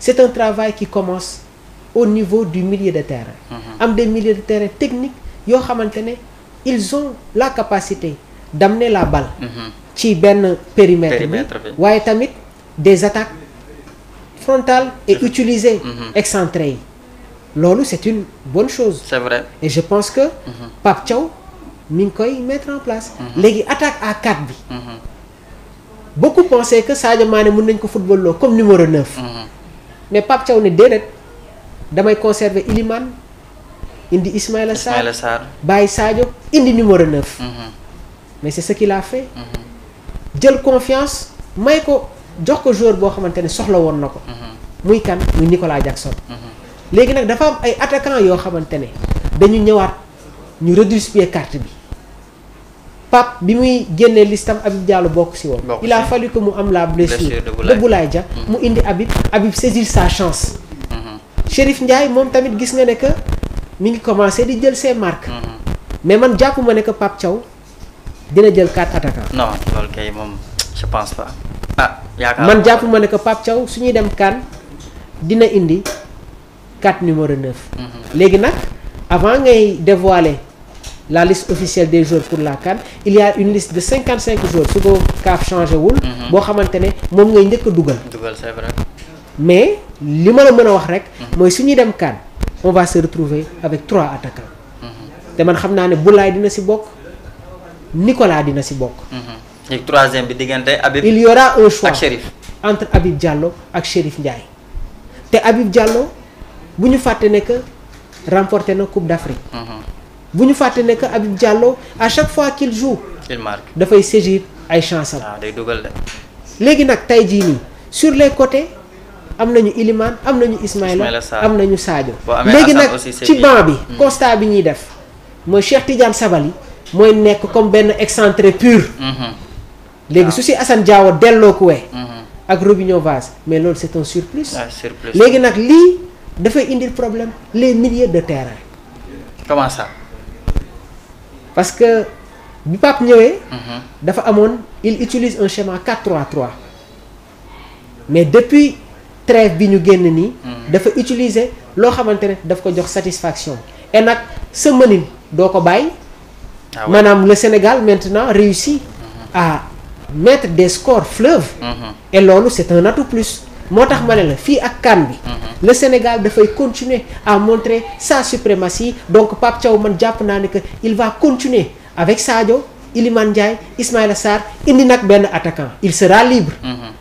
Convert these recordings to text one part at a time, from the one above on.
c'est un travail qui commence au niveau du milieu de terrain. am des milieux de terrain techniques yoo xamante ne ils ont la capacité d'amener la balle. ci benn périmètre bi waaye tamit des attaques frontales et utiliser excentré yi loolu c'est une bonne chose. C'est vrai. Et je pense que Pape Thiaw mi ngi koy mettre en place. léegi attaque à 4 bi. beaucoup pensaient que Sadio Mané mën nañ ko football loo comme numéro 9. mais Pape Thiaw ne déedéet damay conserver Iliman indi Ismaïla Sarr bàyyi Sadio indi numéro 9. mais c'est ce qu'il a fait. jël confiance may ko jox ko joueur boo xamante ne soxla woon na ko. muy kan muy Nicolas Jackson. léegi nag dafa am ay attaquants yoo xamante ne dañu ñëwaat ñu redistribuer carte bi Pape bi muy génnee listam Habib Diallo bokk si woon. il a fallu que mu am la blessure de Boulaye Dia mu indi Habib saisir sa chance. Chérif Ndiaye moom tamit gis nga ne que mi ngi commencé di jël ses marques. mais man jàpp ma ne que Pape Thiaw dina jël 4 attaquants. non loolu kay moom je pense pas. yaakaar man jàpp ma ne que Pape Thiaw su ñuy dem CAN dina indi 4 numéro 9. léegi nag avant ngay dévoiler la liste officielle des joueurs pour la CAN il y a une liste de 55 joueurs su ko CAF changé wul. boo xamante ne moom ngay njëkk a dugal. c'est vrai. mais li ma la mën a wax rek. mooy su ñuy dem CAN on va se retrouver avec 3 attaquants. te man xam naa ne Boulaye dina si bokk Nicolas dina si bokk. léegi troisième bi diggante Habib. il y aura un choix ak Chérif entre Habib Diallo ak Chérif Ndiaye te Habib Diallo bu ñu fàtte ne que remporté na Coupe d'Afrique. bu ñu fàtte ne que Habib Diallo à chaque fois qu'il joue. il marque dafay saisir ay chance am. day dugal de. léegi nag tey jii nii sur les côtés am nañu Iliman am nañu Ismaïla am nañu Sadio. léegi nag ci banc bi. constat bi ñuy def mooy Cheikh Tidiane Sabaly mooy nekk comme benn excentré pur. léegi su si Assane Diao delloo ko ak Robinho Vaz mais loolu c'est un surplus. léegi nag lii dafay indil problème les milieux de terrain. comment ça. parce que bi Pape ñëwee. dafa amoon il utilise un schéma 4-3-3 mais depuis trêve bi ñu génn nii. dafa utiliser loo xamante ne daf ko jox satisfaction et nag sa mënin doo ko bàyyi. maanaam le Sénégal maintenant réussit à mettre des scores fleuves. et loolu c'est un atout plus. moo tax ma ne la fii ak CAN bi. le Sénégal dafay continuer à montrer sa suprématie donc Pape Thiaw man jàpp naa ne que il va continuer avec Sadio Iliman Ndiaye Ismaïla Sarr indi nag benn attaquant il sera libre.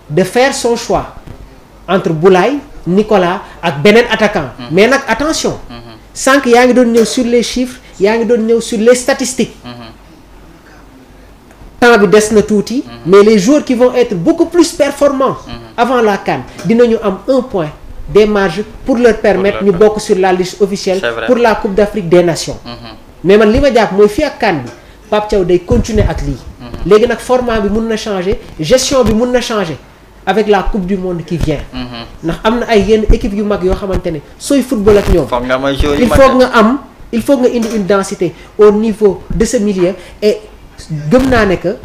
de faire son choix entre Boulaye Nicolas ak beneen attaquant. mais nag attention. sànq yaa ngi doon ñëw sur les chiffres yaa ngi doon ñëw sur les statistiques. temps bi des na tuuti. mais les joueurs qui vont être beaucoup plus performants. avant la CAN dinañu am 1 point des marges pour leur permettre ñu bokk sur la liste officielle. pour la Coupe d'Afrique des Nations. mais man li ma jàpp mooy fii ak CAN bi Pape Thiaw day continuer ak lii. léegi nag format bi mun na changer gestion bi mun na changer avec la Coupe du Monde qui vient. ndax am na ay yenn équipe yu mag yoo xamante ne sooy football ak ñoom. il faut nga indi une densité au niveau de ce milieu et gëm naa ne que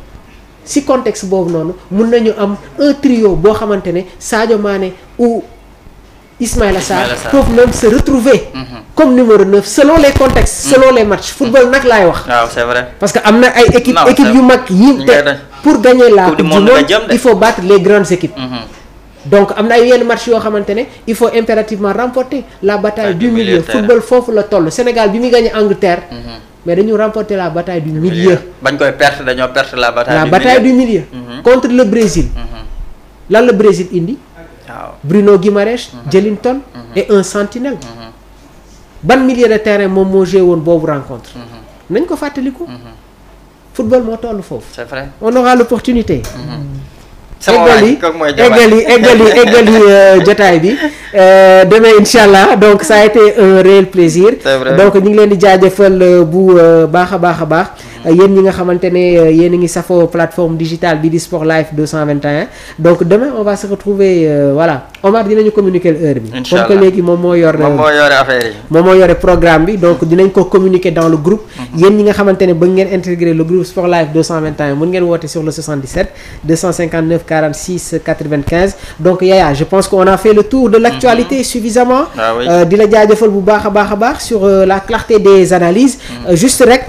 si contexte boobu noonu mun nañu am un trio boo xamante ne Sadio Mané ou Ismaïla Sarr peuvent même se retrouver comme numéro 9 selon les contextes selon les matchs football nag laay wax. waaw c'est vrai. parce que am na ay équipe yu mag yi te pour gagner la Coupe du Monde il faut battre les grandes équipes. donc am na ay yenn match yoo xamante ne il faut impérativement remporter la bataille du milieu football foofu la toll Sénégal bi muy gagné Angleterre. mais dañu remporter la bataille du milieu. bañ koy perdre dañoo perdre la bataille du milieu. contre le Brésil. lan la Brésil indi. Bruno Guimaraes. Jelinton et un sentinelle. ban milieu de terrain moom moo joué woon boobu rencontre. nañ ko fàttaliku. football moo toll foofu. c'est vrai. on aura l'opportunité. eggali jotaay bi demain incha allah donc ça a été un réel plaisir. donc ñu ngi leen di jaajëfal bu baax a baax. yéen ñi nga xamante ne yéen a ngi safoo plateforme digitale bi di Sport Life 221 donc demain on va se retrouver voilà Omar dinañu communiquer heure bi comme que léegi moom moo yore affaire yi moom moo yore programme bi donc dinañ ko communiquer dans le groupe yéen ñi nga xamante ne bëgg ngeen intégrer le groupe Sport Life 221 mën ngeen woote sur le 77 259 46 95 donc Yaya je pense qu'on a fait le tour de l'actualité suffisamment di la jaajëfal bu baax a baax sur la clarté des analyses juste rek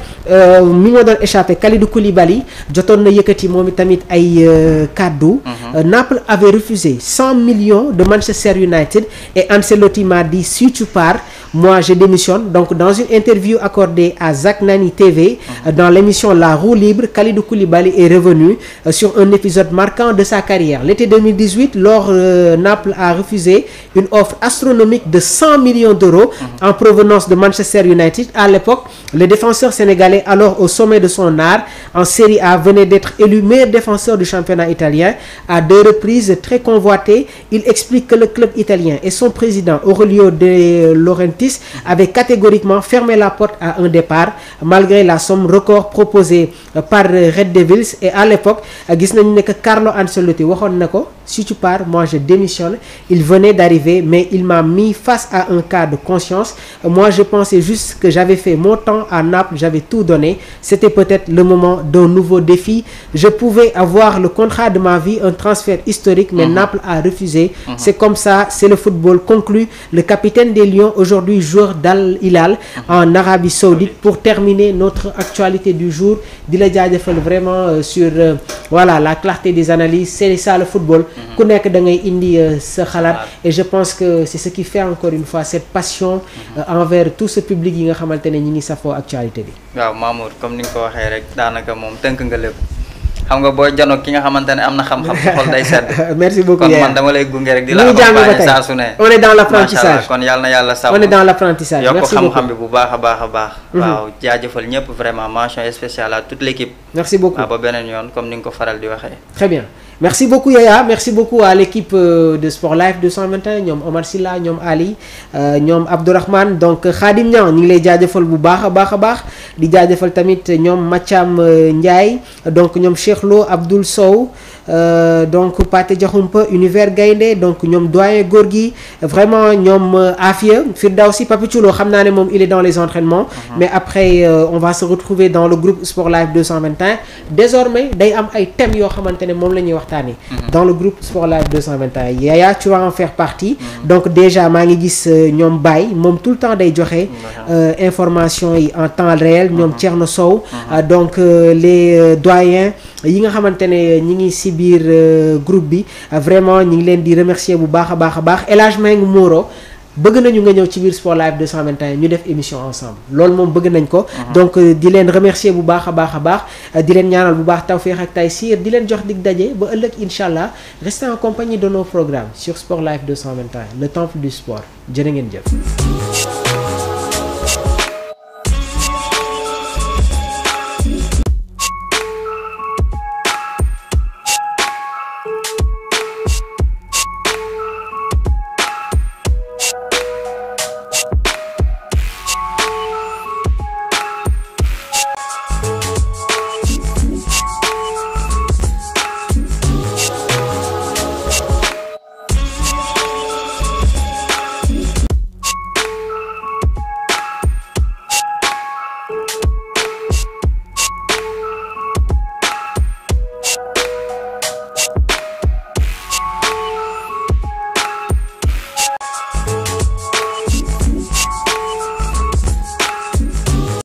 mi ma doon échappé Kalidou Koulibaly jotoon na yëkkati moom tamit ay kaddu Naples avait refusé 100 millions de Manchester United et Ancelotti m'a dit si tu pars moi je démissionne. Donc dans une interview accordée à Zak Nani TV dans l'émission La Roue Libre, Kalidou Koulibaly est revenu sur un épisode marquant de sa carrière. L'été 2018, Naples a refusé une offre astronomique de 100 millions d'euros en provenance de Manchester United. À l'époque, le défenseur sénégalais, alors au sommet de son art en Serie A, venait d'être élu meilleur défenseur du championnat italien à 2 reprises, très convoité. Il explique que le club italien et son président Aurelio De Laurentiis avaient catégoriquement fermé la porte à un départ malgré la somme record proposée par Red Devils. Et à l'époque gis nañu ne que Carlo Ancelotti waxoon na ko si tu pars moi je démissionne. Il venait d'arriver mais il m'a mis face à un cas de conscience. Moi je pensais juste que j'avais fait mon temps à Naples, j'avais tout donné. C'était peut-être le moment d'un nouveau défi. Je pouvais avoir le contrat de ma vie, un transfert historique, mais Naples a refusé. C'est comme ça, c'est le football, conclut le capitaine des Lions, aujourd'hui joueur d'Al Hilal en Arabie Saoudite. Pour terminer notre actualité du jour, di la jaajëfal vraiment sur voilà la clarté des analyses. C'est ça le football. Ku nekk da ngay indi sa xalaat et je pense que c'est ce qui fait encore une fois cette passion envers tout ce public yi nga xamante ne ñi ngi safoo actualité bi. waaw Mamour comme ni nga ko waxee rek daanaka moom tënk nga lépp xam nga boo janoo ki nga xamante ne am na xam-xam sa xol day sedd. merci beaucoup kon man dama lay gunge rek di la accompagner saa su ne. on est dans l'apprentissage kon yàlla na yàlla sàmm. on est dans l'apprentissage yokk merci beaucoup xam-xam bi bu baax a baax a baax. waaw jaajëfal ñëpp vraiment mention spéciale à toute l'équipe. merci beaucoup waaw ba beneen yoon comme ni nga ko faral di waxee. très bien. Merci beaucoup Yaya, merci beaucoup à l'équipe de Sport Life 221 ñoom Omar Silla ñoom Ali ñoom Abdourahmane donc Khadim Niang ñu ngi lay jaajëfal bu baax a baax di jaajëfal tamit ñoom Mathiam Ndiaye donc ñoom Cheikh Lo Abdoul Sow donc Pathé Diakhoumpa Univers Gaynde donc ñoom doyen Gorgui vraiment ñoom Afia Firdawsi Papichulo xam naa ne moom il est dans les entraînements mais après on va se retrouver dans le groupe Sport Life 221 désormais day am ay thèmes yoo xamante ne moom la ñuy waxtaanee dans le groupe Sport Life 221 Yaya tu vas en faire partie donc déjà maa ngi gis ñoom Baye moom tout le temps day joxe information yi en temps réel ñoom Thierno Sow donc les doyens yi nga xamante ne ñi ngi ci biir groupe bi vraiment ñi ngi leen di remercier bu baax a baax El Hadj Meng Mouro bëgg nañu nga ñëw ci biir Sport Life 221 ñu def émission ensemble loolu moom bëgg nañ ko donc di leen remercier bu baax a baax di leen ñaanal bu baax tawfeex ak taysiir di leen jox dig daje ba ëllëg incha allah restez en compagnie de nos programmes sur Sport Life 221 le temple du sport jërë ngeen jëf